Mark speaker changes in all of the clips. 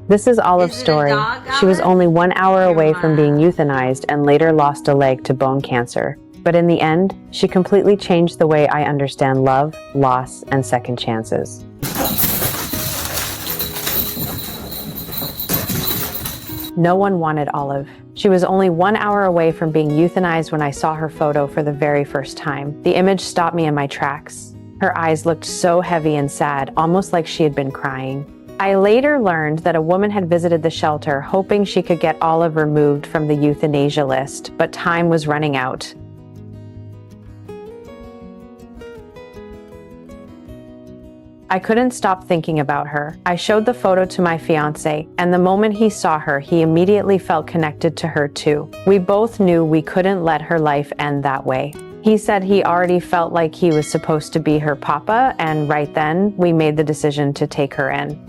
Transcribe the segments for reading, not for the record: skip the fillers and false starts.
Speaker 1: This is Olive's story. She was only 1 hour away from being euthanized and later lost a leg to bone cancer. But in the end, she completely changed the way I understand love, loss, and second chances. No one wanted Olive. She was only 1 hour away from being euthanized when I saw her photo for the very first time. The image stopped me in my tracks. Her eyes looked so heavy and sad, almost like she had been crying. I later learned that a woman had visited the shelter hoping she could get Olive removed from the euthanasia list, but time was running out. I couldn't stop thinking about her. I showed the photo to my fiancé, and the moment he saw her, he immediately felt connected to her too. We both knew we couldn't let her life end that way. He said he already felt like he was supposed to be her papa, and right then, we made the decision to take her in.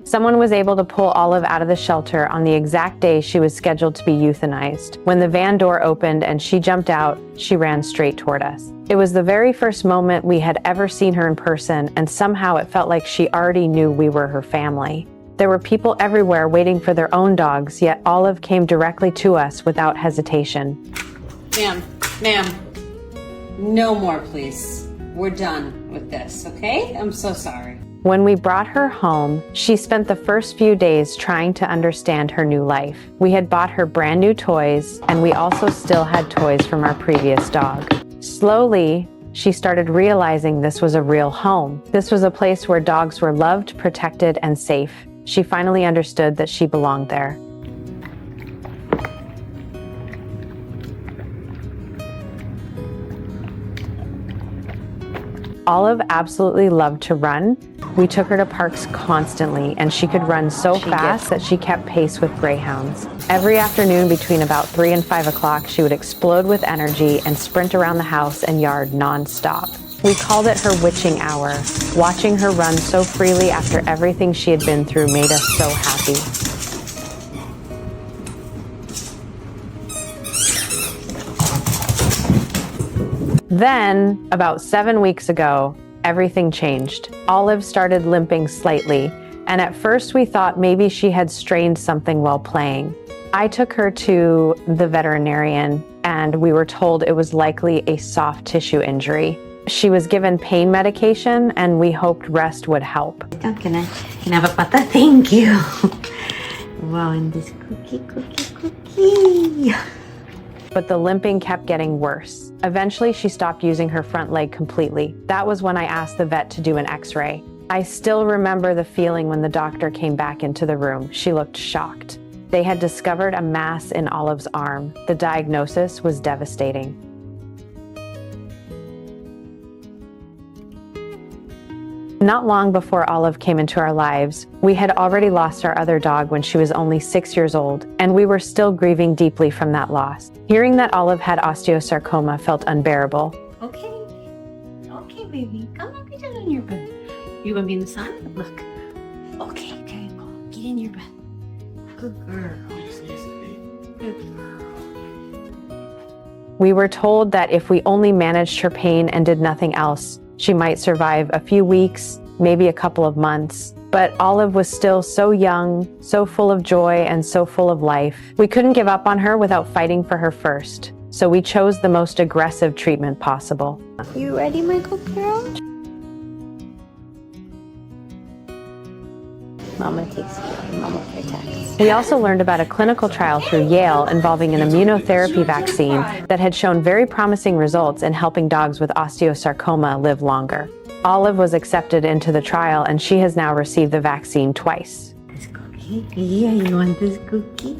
Speaker 1: Someone was able to pull Olive out of the shelter on the exact day she was scheduled to be euthanized. When the van door opened and she jumped out, she ran straight toward us. It was the very first moment we had ever seen her in person, and somehow it felt like she already knew we were her family. There were people everywhere waiting for their own dogs, yet Olive came directly to us without hesitation.
Speaker 2: Ma'am, no more, please. We're done with this, okay? I'm so sorry.
Speaker 1: When we brought her home, she spent the first few days trying to understand her new life. We had bought her brand new toys, and we also still had toys from our previous dog. Slowly, she started realizing this was a real home. This was a place where dogs were loved, protected, and safe. She finally understood that she belonged there. Olive absolutely loved to run. We took her to parks constantly, and she could run so fast that she kept pace with greyhounds. Every afternoon between about 3 and 5 o'clock, she would explode with energy and sprint around the house and yard non-stop. We called it her witching hour. Watching her run so freely after everything she had been through made us so happy. Then, about 7 weeks ago, everything changed. Olive started limping slightly, and at first we thought maybe she had strained something while playing. I took her to the veterinarian, and we were told it was likely a soft tissue injury. She was given pain medication, and we hoped rest would help.
Speaker 2: Can I have a pata? Thank you. Wow, and this cookie.
Speaker 1: But the limping kept getting worse. Eventually, she stopped using her front leg completely. That was when I asked the vet to do an x-ray. I still remember the feeling when the doctor came back into the room. She looked shocked. They had discovered a mass in Olive's arm. The diagnosis was devastating. Not long before Olive came into our lives, we had already lost our other dog when she was only 6 years old, and we were still grieving deeply from that loss. Hearing that Olive had osteosarcoma felt unbearable.
Speaker 2: Okay, baby. Come on, get on your bed. You want to be in the sun? Look. Okay, there you go. Get in your bed. Good girl. Good girl.
Speaker 1: We were told that if we only managed her pain and did nothing else, she might survive a few weeks, maybe a couple of months. But Olive was still so young, so full of joy, and so full of life. We couldn't give up on her without fighting for her first. So we chose the most aggressive treatment possible.
Speaker 2: You ready, my good girl? Mama takes you. Mama protects.
Speaker 1: We also learned about a clinical trial through Yale involving an immunotherapy vaccine that had shown very promising results in helping dogs with osteosarcoma live longer. Olive was accepted into the trial, and she has now received the vaccine twice.
Speaker 2: This cookie? Yeah, you want this cookie?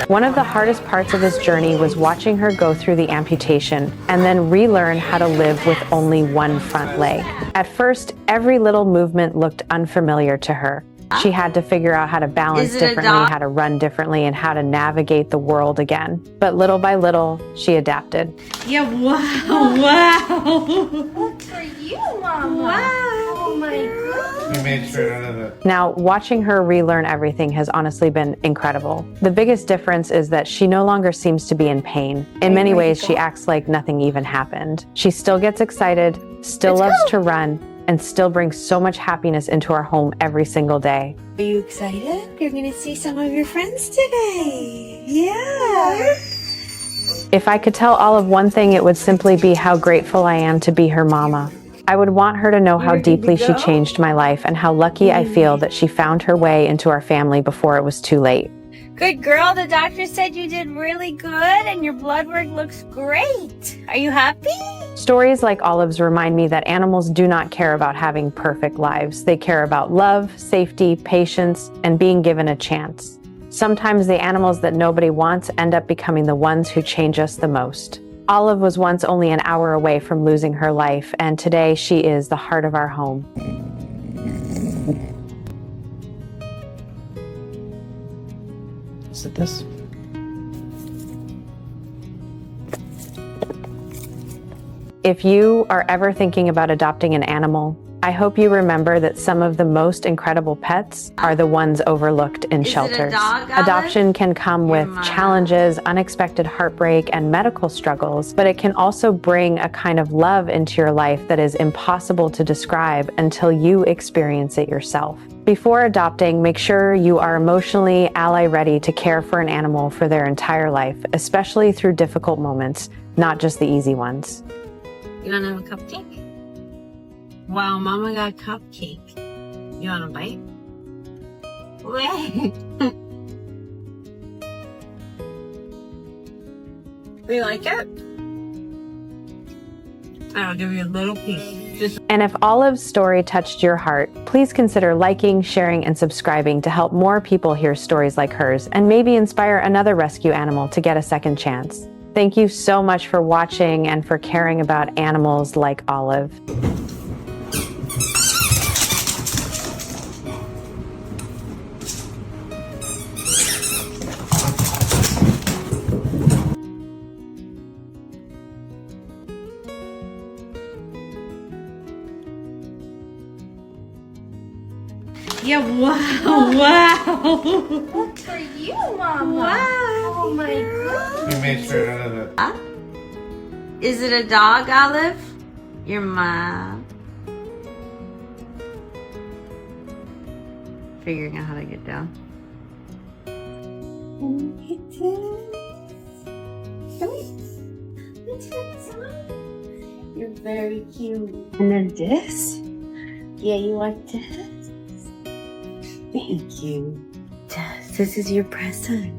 Speaker 1: One of the hardest parts of this journey was watching her go through the amputation and then relearn how to live with only one front leg. At first, every little movement looked unfamiliar to her. She had to figure out how to balance differently, how to run differently, and how to navigate the world again. But little by little, she adapted.
Speaker 2: Yeah, wow.
Speaker 3: Good for you, Mama.
Speaker 2: Wow.
Speaker 3: Oh my goodness.
Speaker 2: We made sure none of it.
Speaker 1: Now, watching her relearn everything has honestly been incredible. The biggest difference is that she no longer seems to be in pain. In many ways, she acts like nothing even happened. She still gets excited, still loves to run, and still brings so much happiness into our home every single day.
Speaker 2: Are you excited? You're gonna see some of your friends today. Yeah.
Speaker 1: If I could tell Olive one thing, it would simply be how grateful I am to be her mama. I would want her to know how deeply she changed my life and how lucky I feel that she found her way into our family before it was too late.
Speaker 2: Good girl. The doctor said you did really good and your blood work looks great. Are you happy?
Speaker 1: Stories like Olive's remind me that animals do not care about having perfect lives. They care about love, safety, patience, and being given a chance. Sometimes the animals that nobody wants end up becoming the ones who change us the most. Olive was once only an hour away from losing her life, and today she is the heart of our home.
Speaker 3: Is it this?
Speaker 1: If you are ever thinking about adopting an animal, I hope you remember that some of the most incredible pets are the ones overlooked in shelters. Adoption can come with challenges, unexpected heartbreak, and medical struggles, but it can also bring a kind of love into your life that is impossible to describe until you experience it yourself. Before adopting, make sure you are emotionally ally ready to care for an animal for their entire life, especially through difficult moments, not just the easy ones.
Speaker 2: You wanna have a cupcake? Wow, Mama got a cupcake. You want a bite? Wait. Do you like it? I'll give you a little piece.
Speaker 1: And if Olive's story touched your heart, please consider liking, sharing, and subscribing to help more people hear stories like hers and maybe inspire another rescue animal to get a second chance. Thank you so much for watching and for caring about animals like Olive.
Speaker 2: Yeah, wow, wow. That's for you, Mama. Wow. Oh my God.
Speaker 3: We made sure none of it.
Speaker 2: Is it a dog, Olive? Your mom. Figuring out how to get down. You're very cute. And then this? Yeah, you like this? Thank you. This is your present.